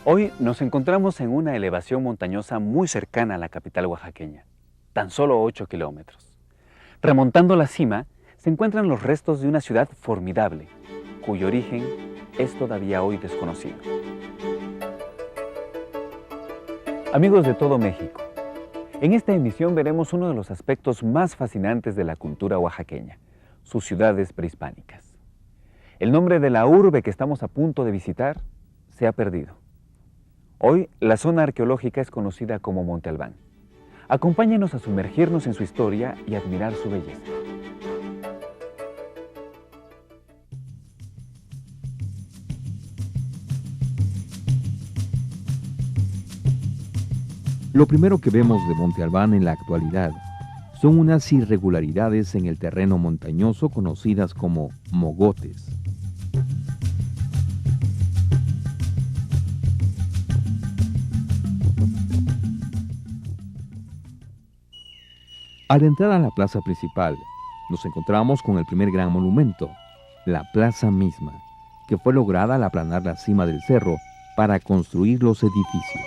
Hoy nos encontramos en una elevación montañosa muy cercana a la capital oaxaqueña, tan solo 8 kilómetros. Remontando la cima, se encuentran los restos de una ciudad formidable, cuyo origen es todavía hoy desconocido. Amigos de todo México, en esta emisión veremos uno de los aspectos más fascinantes de la cultura oaxaqueña, sus ciudades prehispánicas. El nombre de la urbe que estamos a punto de visitar se ha perdido. Hoy, la zona arqueológica es conocida como Monte Albán. Acompáñenos a sumergirnos en su historia y admirar su belleza. Lo primero que vemos de Monte Albán en la actualidad son unas irregularidades en el terreno montañoso conocidas como mogotes. Al entrar a la plaza principal, nos encontramos con el primer gran monumento, la plaza misma, que fue lograda al aplanar la cima del cerro para construir los edificios.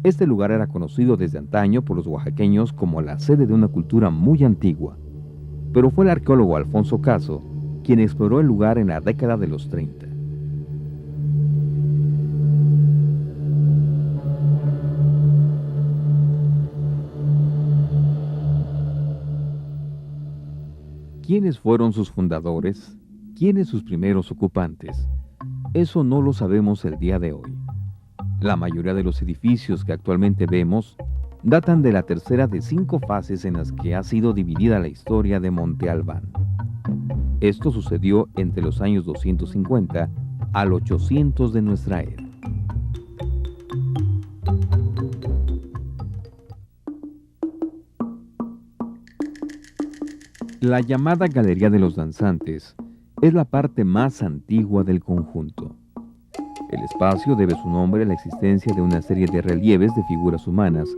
Este lugar era conocido desde antaño por los oaxaqueños como la sede de una cultura muy antigua, pero fue el arqueólogo Alfonso Caso quien exploró el lugar en la década de los 30. ¿Quiénes fueron sus fundadores? ¿Quiénes sus primeros ocupantes? Eso no lo sabemos el día de hoy. La mayoría de los edificios que actualmente vemos datan de la tercera de 5 fases en las que ha sido dividida la historia de Monte Albán. Esto sucedió entre los años 250 al 800 de nuestra era. La llamada Galería de los Danzantes es la parte más antigua del conjunto. El espacio debe su nombre a la existencia de una serie de relieves de figuras humanas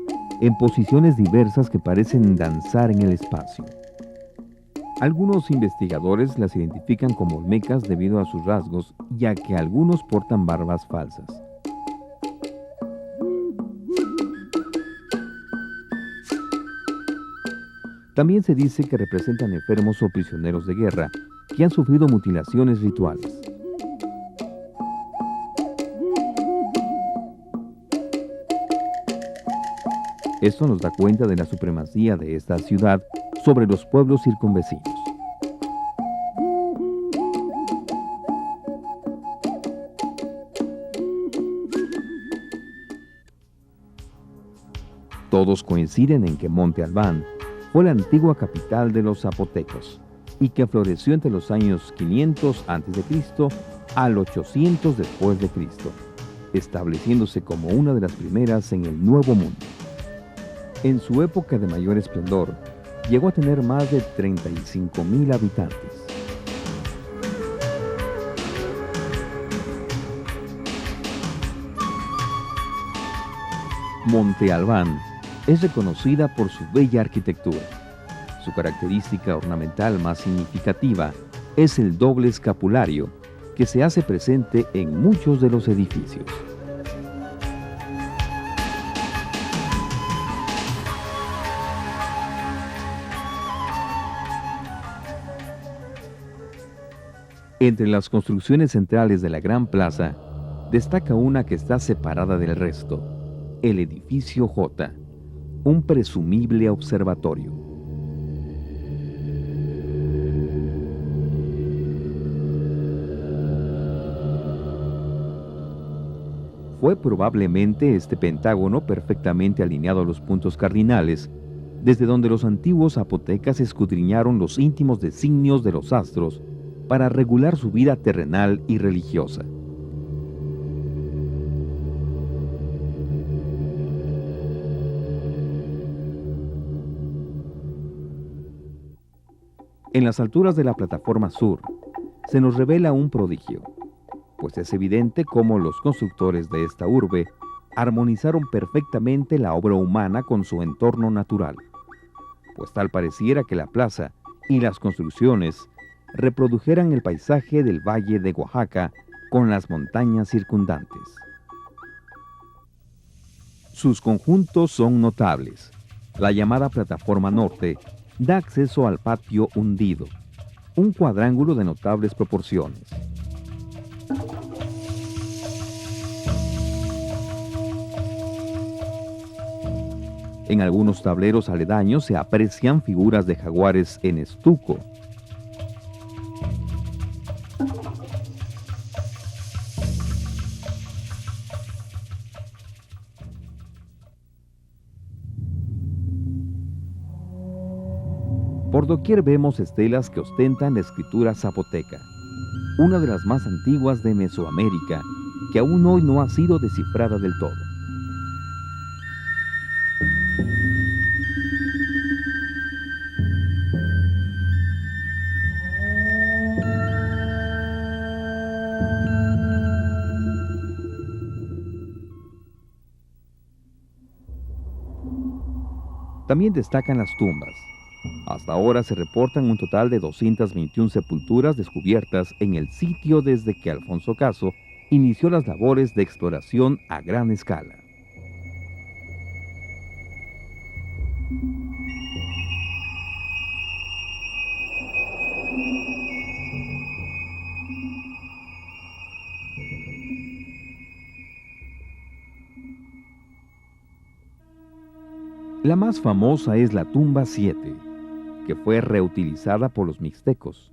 en posiciones diversas que parecen danzar en el espacio. Algunos investigadores las identifican como olmecas debido a sus rasgos, ya que algunos portan barbas falsas. También se dice que representan enfermos o prisioneros de guerra que han sufrido mutilaciones rituales. Esto nos da cuenta de la supremacía de esta ciudad sobre los pueblos circunvecinos. Todos coinciden en que Monte Albán fue la antigua capital de los zapotecos y que floreció entre los años 500 a.C. al 800 después de Cristo, estableciéndose como una de las primeras en el Nuevo Mundo. En su época de mayor esplendor, llegó a tener más de 35,000 habitantes. Monte Albán es reconocida por su bella arquitectura. Su característica ornamental más significativa es el doble escapulario, que se hace presente en muchos de los edificios. Entre las construcciones centrales de la Gran Plaza, destaca una que está separada del resto, el edificio J, un presumible observatorio. Fue probablemente este pentágono perfectamente alineado a los puntos cardinales, desde donde los antiguos zapotecas escudriñaron los íntimos designios de los astros para regular su vida terrenal y religiosa. En las alturas de la plataforma sur, se nos revela un prodigio, pues es evidente cómo los constructores de esta urbe armonizaron perfectamente la obra humana con su entorno natural. pues tal pareciera que la plaza y las construcciones reprodujeran el paisaje del Valle de Oaxaca con las montañas circundantes. Sus conjuntos son notables. La llamada Plataforma Norte da acceso al Patio Hundido, un cuadrángulo de notables proporciones. En algunos tableros aledaños se aprecian figuras de jaguares en estuco. Por doquier vemos estelas que ostentan la escritura zapoteca, una de las más antiguas de Mesoamérica, que aún hoy no ha sido descifrada del todo. También destacan las tumbas. Hasta ahora se reportan un total de 221 sepulturas descubiertas en el sitio desde que Alfonso Caso inició las labores de exploración a gran escala. La más famosa es la tumba 7, que fue reutilizada por los mixtecos.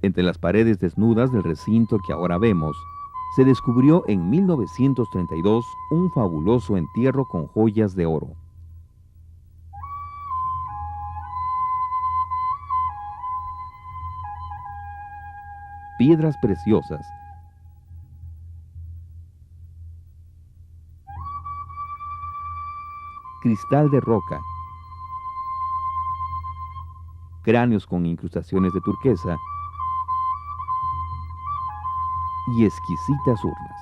Entre las paredes desnudas del recinto que ahora vemos, se descubrió en 1932 un fabuloso entierro con joyas de oro. Piedras preciosas, cristal de roca, cráneos con incrustaciones de turquesa y exquisitas urnas.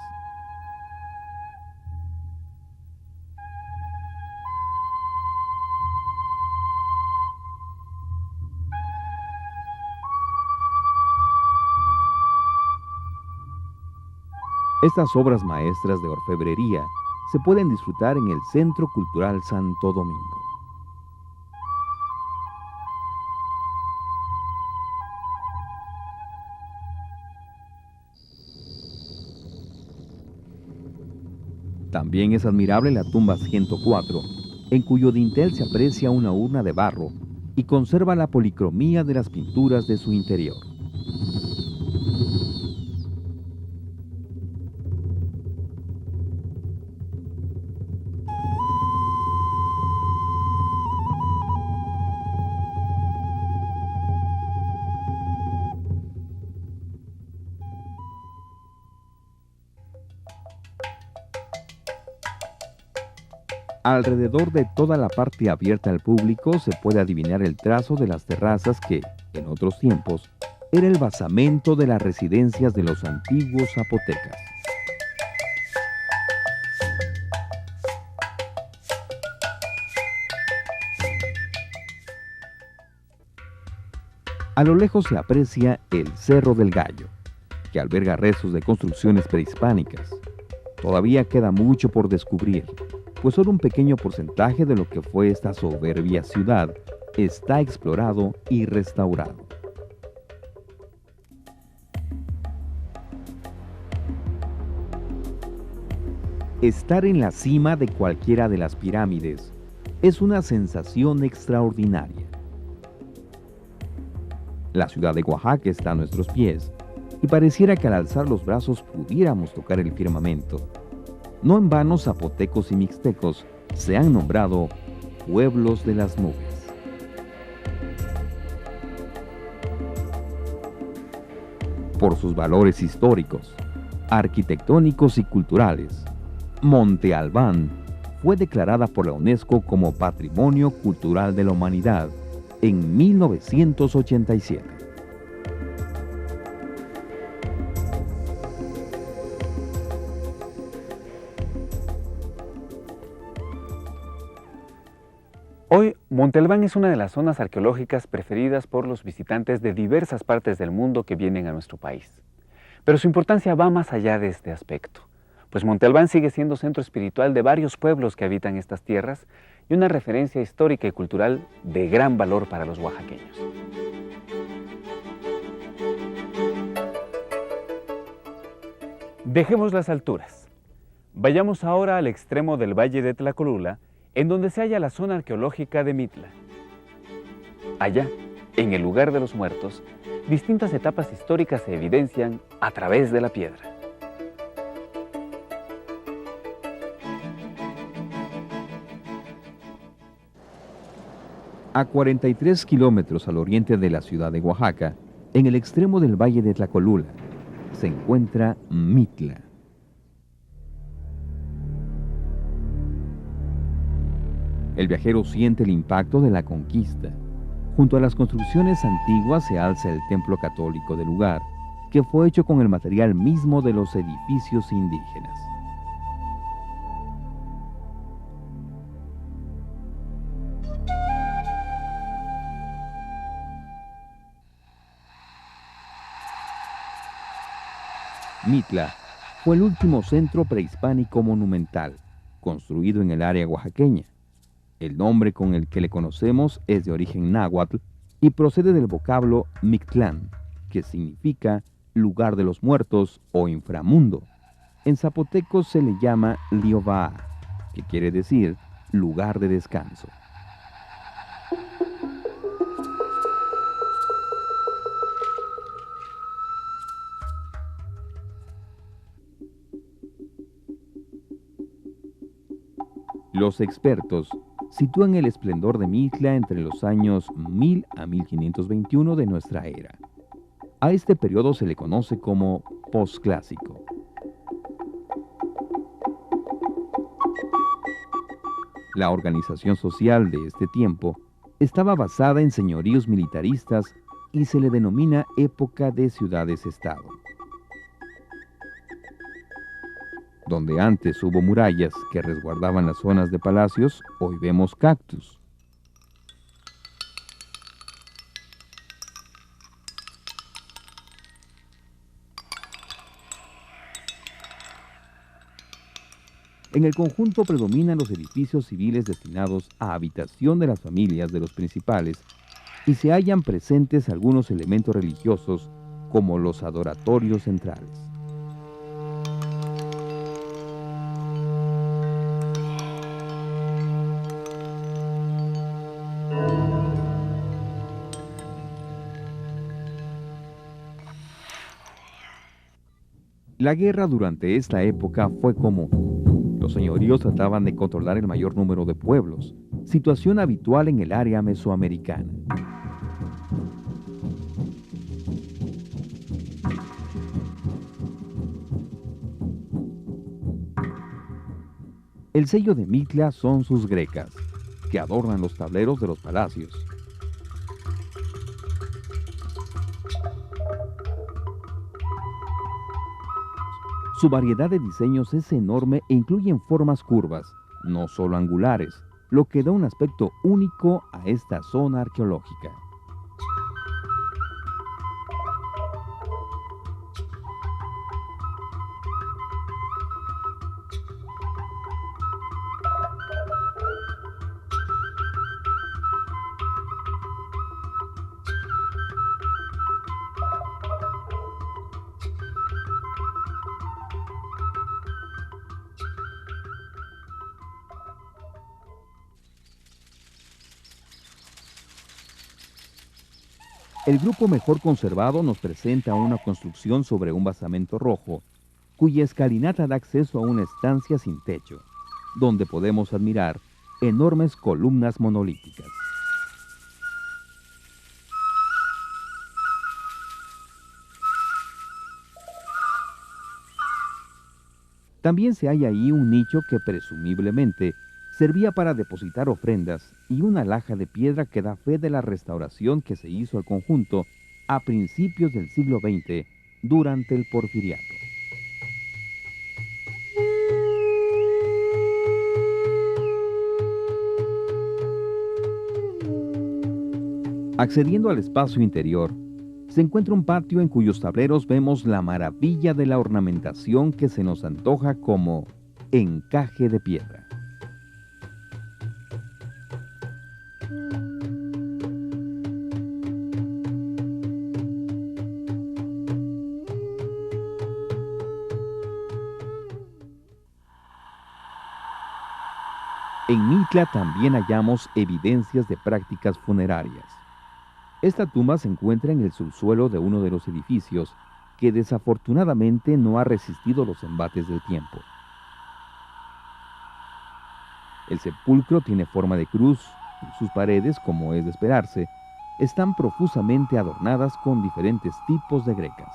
Estas obras maestras de orfebrería se pueden disfrutar en el Centro Cultural Santo Domingo. También es admirable la tumba 104, en cuyo dintel se aprecia una urna de barro y conserva la policromía de las pinturas de su interior. Alrededor de toda la parte abierta al público se puede adivinar el trazo de las terrazas que, en otros tiempos, era el basamento de las residencias de los antiguos zapotecas. A lo lejos se aprecia el Cerro del Gallo, que alberga restos de construcciones prehispánicas. Todavía queda mucho por descubrir, pues solo un pequeño porcentaje de lo que fue esta soberbia ciudad está explorado y restaurado. Estar en la cima de cualquiera de las pirámides es una sensación extraordinaria. La ciudad de Oaxaca está a nuestros pies y pareciera que al alzar los brazos pudiéramos tocar el firmamento. No en vano zapotecos y mixtecos se han nombrado pueblos de las nubes. Por sus valores históricos, arquitectónicos y culturales, Monte Albán fue declarada por la UNESCO como Patrimonio Cultural de la Humanidad en 1987. Hoy, Monte Albán es una de las zonas arqueológicas preferidas por los visitantes de diversas partes del mundo que vienen a nuestro país. Pero su importancia va más allá de este aspecto, pues Monte Albán sigue siendo centro espiritual de varios pueblos que habitan estas tierras y una referencia histórica y cultural de gran valor para los oaxaqueños. Dejemos las alturas. Vayamos ahora al extremo del Valle de Tlacolula, en donde se halla la zona arqueológica de Mitla. Allá, en el lugar de los muertos, distintas etapas históricas se evidencian a través de la piedra. A 43 kilómetros al oriente de la ciudad de Oaxaca, en el extremo del Valle de Tlacolula, se encuentra Mitla. El viajero siente el impacto de la conquista. Junto a las construcciones antiguas se alza el templo católico del lugar, que fue hecho con el material mismo de los edificios indígenas. Mitla fue el último centro prehispánico monumental, construido en el área oaxaqueña. El nombre con el que le conocemos es de origen náhuatl y procede del vocablo Mictlán, que significa lugar de los muertos o inframundo. En zapoteco se le llama Liobaa, que quiere decir lugar de descanso. Los expertos sitúan el esplendor de Mitla entre los años 1000 a 1521 de nuestra era. A este periodo se le conoce como posclásico. La organización social de este tiempo estaba basada en señoríos militaristas y se le denomina época de ciudades-estado. Donde antes hubo murallas que resguardaban las zonas de palacios, hoy vemos cactus. En el conjunto predominan los edificios civiles destinados a habitación de las familias de los principales y se hallan presentes algunos elementos religiosos como los adoratorios centrales. La guerra durante esta época fue común. Los señoríos trataban de controlar el mayor número de pueblos, situación habitual en el área mesoamericana. El sello de Mitla son sus grecas, que adornan los tableros de los palacios. Su variedad de diseños es enorme e incluyen formas curvas, no solo angulares, lo que da un aspecto único a esta zona arqueológica. El grupo mejor conservado nos presenta una construcción sobre un basamento rojo, cuya escalinata da acceso a una estancia sin techo, donde podemos admirar enormes columnas monolíticas. También se halla ahí un nicho que presumiblemente servía para depositar ofrendas y una laja de piedra que da fe de la restauración que se hizo al conjunto a principios del siglo XX durante el Porfiriato. Accediendo al espacio interior, se encuentra un patio en cuyos tableros vemos la maravilla de la ornamentación que se nos antoja como encaje de piedra. En Mitla también hallamos evidencias de prácticas funerarias. Esta tumba se encuentra en el subsuelo de uno de los edificios que desafortunadamente no ha resistido los embates del tiempo. El sepulcro tiene forma de cruz y sus paredes, como es de esperarse, están profusamente adornadas con diferentes tipos de grecas.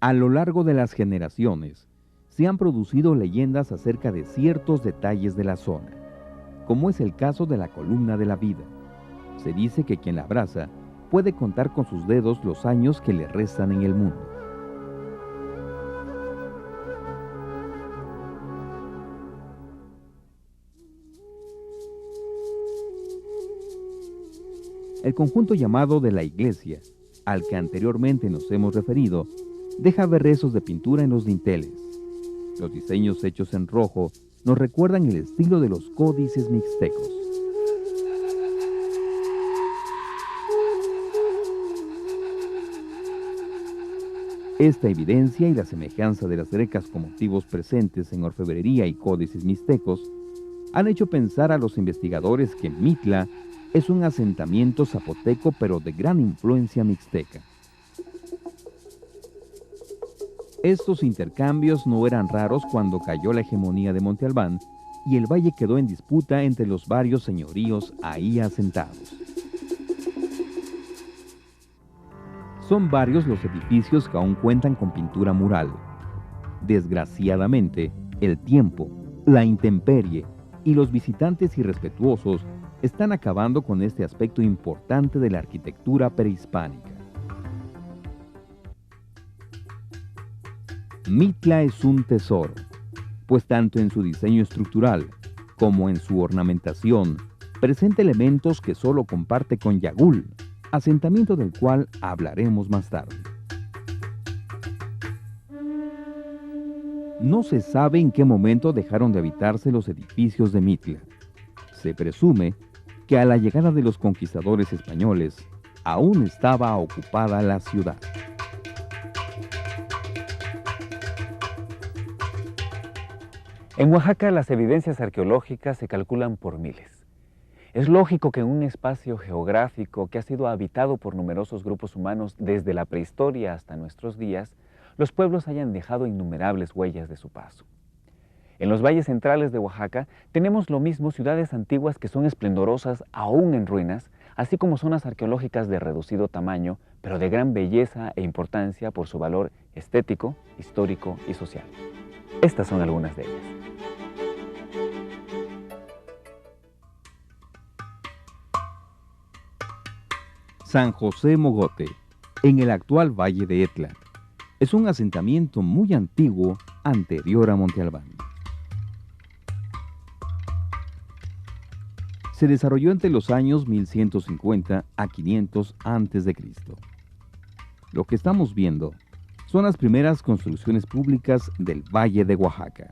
A lo largo de las generaciones, se han producido leyendas acerca de ciertos detalles de la zona, como es el caso de la columna de la vida. Se dice que quien la abraza puede contar con sus dedos los años que le restan en el mundo. El conjunto llamado de la iglesia, al que anteriormente nos hemos referido, deja ver rezos de pintura en los dinteles. Los diseños hechos en rojo nos recuerdan el estilo de los códices mixtecos. Esta evidencia y la semejanza de las grecas con motivos presentes en orfebrería y códices mixtecos han hecho pensar a los investigadores que Mitla es un asentamiento zapoteco pero de gran influencia mixteca. Estos intercambios no eran raros cuando cayó la hegemonía de Monte Albán y el valle quedó en disputa entre los varios señoríos ahí asentados. Son varios los edificios que aún cuentan con pintura mural. Desgraciadamente, el tiempo, la intemperie y los visitantes irrespetuosos están acabando con este aspecto importante de la arquitectura prehispánica. Mitla es un tesoro, pues tanto en su diseño estructural como en su ornamentación presenta elementos que solo comparte con Yagul, asentamiento del cual hablaremos más tarde. No se sabe en qué momento dejaron de habitarse los edificios de Mitla. Se presume que a la llegada de los conquistadores españoles aún estaba ocupada la ciudad. En Oaxaca las evidencias arqueológicas se calculan por miles. Es lógico que en un espacio geográfico que ha sido habitado por numerosos grupos humanos desde la prehistoria hasta nuestros días, los pueblos hayan dejado innumerables huellas de su paso. En los valles centrales de Oaxaca tenemos lo mismo ciudades antiguas que son esplendorosas aún en ruinas, así como zonas arqueológicas de reducido tamaño, pero de gran belleza e importancia por su valor estético, histórico y social. Estas son algunas de ellas. San José Mogote, en el actual Valle de Etla, es un asentamiento muy antiguo anterior a Monte Albán. Se desarrolló entre los años 1150 a 500 a.C. Lo que estamos viendo son las primeras construcciones públicas del Valle de Oaxaca.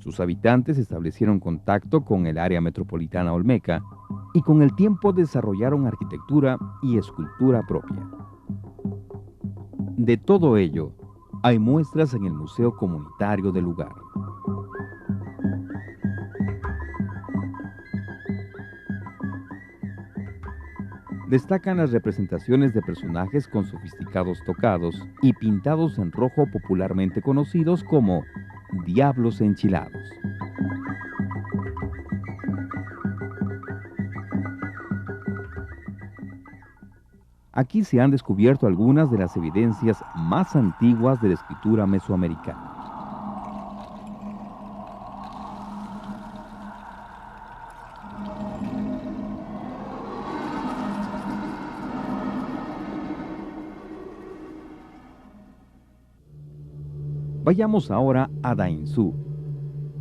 Sus habitantes establecieron contacto con el área metropolitana olmeca y con el tiempo desarrollaron arquitectura y escultura propia. De todo ello, hay muestras en el Museo Comunitario del lugar. Destacan las representaciones de personajes con sofisticados tocados y pintados en rojo popularmente conocidos como diablos enchilados. Aquí se han descubierto algunas de las evidencias más antiguas de la escritura mesoamericana. Vayamos ahora a Dainzú,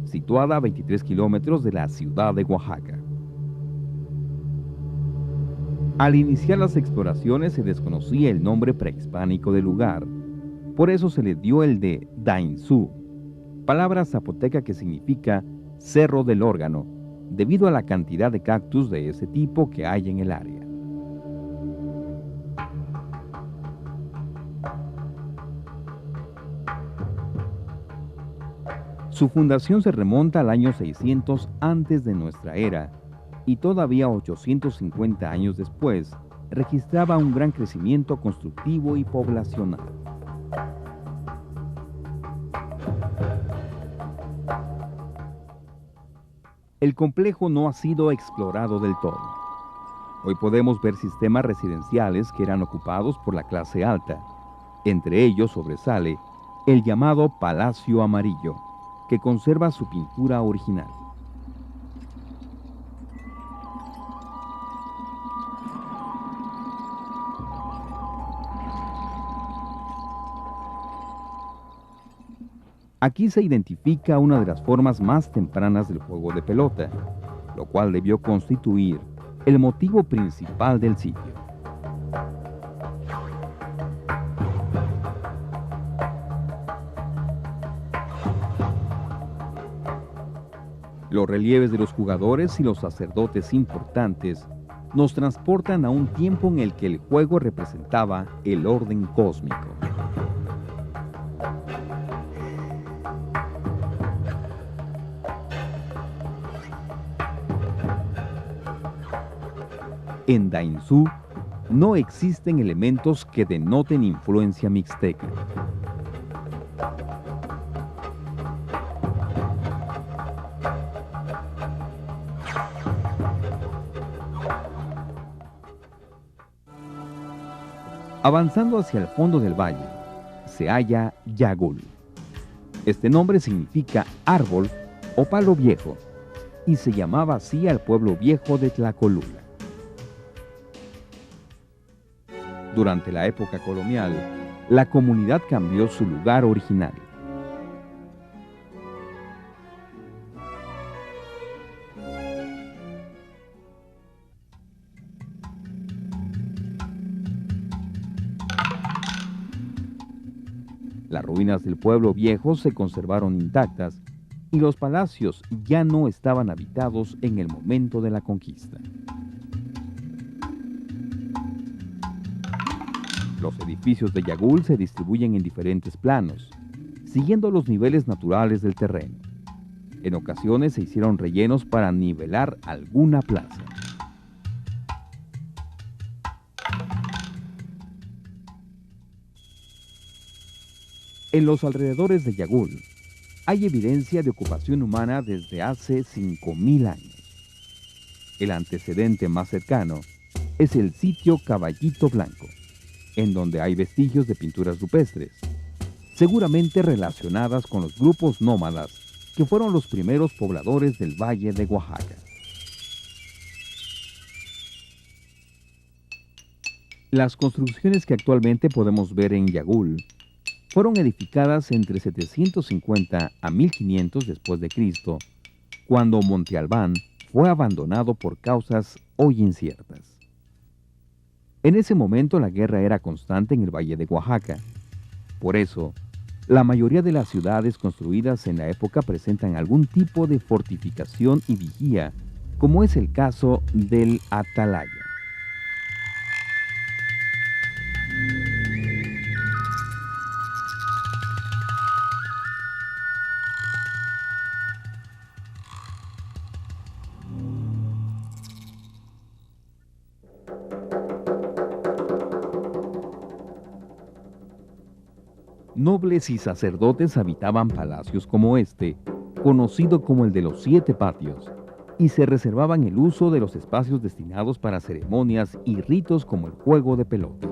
situada a 23 kilómetros de la ciudad de Oaxaca. Al iniciar las exploraciones se desconocía el nombre prehispánico del lugar, por eso se le dio el de Dainzú, palabra zapoteca que significa cerro del órgano, debido a la cantidad de cactus de ese tipo que hay en el área. Su fundación se remonta al año 600 antes de nuestra era y todavía 850 años después registraba un gran crecimiento constructivo y poblacional. El complejo no ha sido explorado del todo. Hoy podemos ver sistemas residenciales que eran ocupados por la clase alta. Entre ellos sobresale el llamado Palacio Amarillo, que conserva su pintura original. Aquí se identifica una de las formas más tempranas del juego de pelota, lo cual debió constituir el motivo principal del sitio. Los relieves de los jugadores y los sacerdotes importantes nos transportan a un tiempo en el que el juego representaba el orden cósmico. En Dainzú no existen elementos que denoten influencia mixteca. Avanzando hacia el fondo del valle, se halla Yagul. Este nombre significa árbol o palo viejo, y se llamaba así al pueblo viejo de Tlacolula. Durante la época colonial, la comunidad cambió su lugar original. Las ruinas del pueblo viejo se conservaron intactas y los palacios ya no estaban habitados en el momento de la conquista. Los edificios de Yagul se distribuyen en diferentes planos, siguiendo los niveles naturales del terreno. En ocasiones se hicieron rellenos para nivelar alguna plaza. En los alrededores de Yagul hay evidencia de ocupación humana desde hace 5.000 años. El antecedente más cercano es el sitio Caballito Blanco, en donde hay vestigios de pinturas rupestres, seguramente relacionadas con los grupos nómadas que fueron los primeros pobladores del Valle de Oaxaca. Las construcciones que actualmente podemos ver en Yagul fueron edificadas entre 750 a 1500 después de Cristo, cuando Monte Albán fue abandonado por causas hoy inciertas. En ese momento la guerra era constante en el Valle de Oaxaca. Por eso, la mayoría de las ciudades construidas en la época presentan algún tipo de fortificación y vigía, como es el caso del Atalaya. Nobles y sacerdotes habitaban palacios como este, conocido como el de los 7 patios, y se reservaban el uso de los espacios destinados para ceremonias y ritos como el juego de pelota.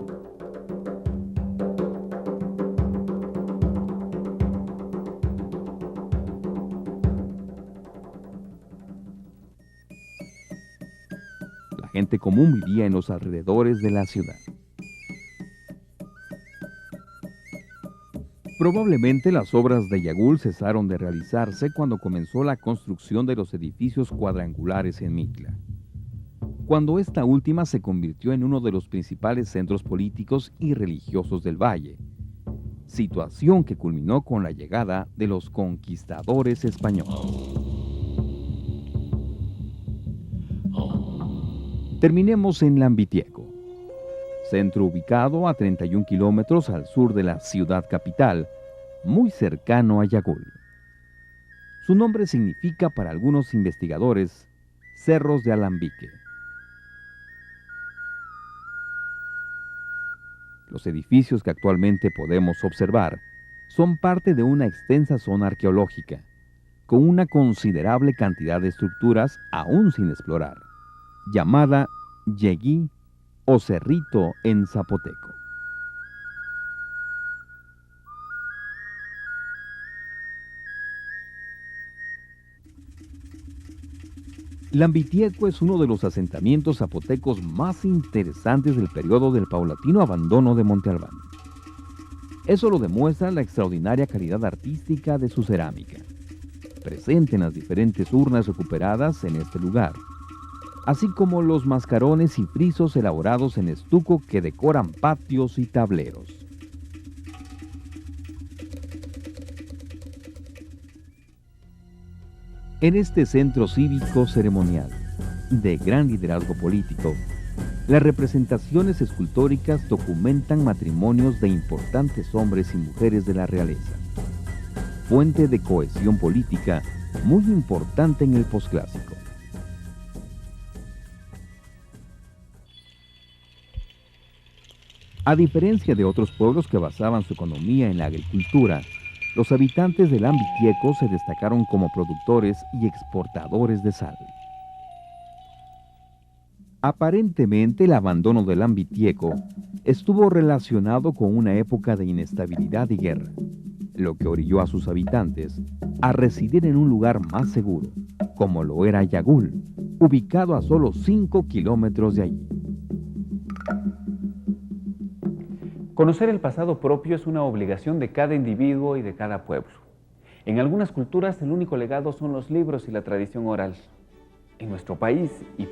La gente común vivía en los alrededores de la ciudad. Probablemente las obras de Yagul cesaron de realizarse cuando comenzó la construcción de los edificios cuadrangulares en Mitla, cuando esta última se convirtió en uno de los principales centros políticos y religiosos del valle, situación que culminó con la llegada de los conquistadores españoles. Terminemos en Lambitieco, centro ubicado a 31 kilómetros al sur de la ciudad capital, muy cercano a Yagul. Su nombre significa para algunos investigadores cerros de alambique. Los edificios que actualmente podemos observar son parte de una extensa zona arqueológica, con una considerable cantidad de estructuras aún sin explorar, llamada Yeguí o Cerrito en zapoteco. Lambitieco es uno de los asentamientos zapotecos más interesantes del periodo del paulatino abandono de Monte Albán. Eso lo demuestra la extraordinaria calidad artística de su cerámica, presente en las diferentes urnas recuperadas en este lugar, así como los mascarones y frisos elaborados en estuco que decoran patios y tableros. En este centro cívico ceremonial, de gran liderazgo político, las representaciones escultóricas documentan matrimonios de importantes hombres y mujeres de la realeza, fuente de cohesión política muy importante en el posclásico. A diferencia de otros pueblos que basaban su economía en la agricultura, los habitantes del Lambitieco se destacaron como productores y exportadores de sal. Aparentemente, el abandono del Lambitieco estuvo relacionado con una época de inestabilidad y guerra, lo que orilló a sus habitantes a residir en un lugar más seguro, como lo era Yagul, ubicado a solo 5 kilómetros de allí. Conocer el pasado propio es una obligación de cada individuo y de cada pueblo. En algunas culturas el único legado son los libros y la tradición oral. En nuestro país, y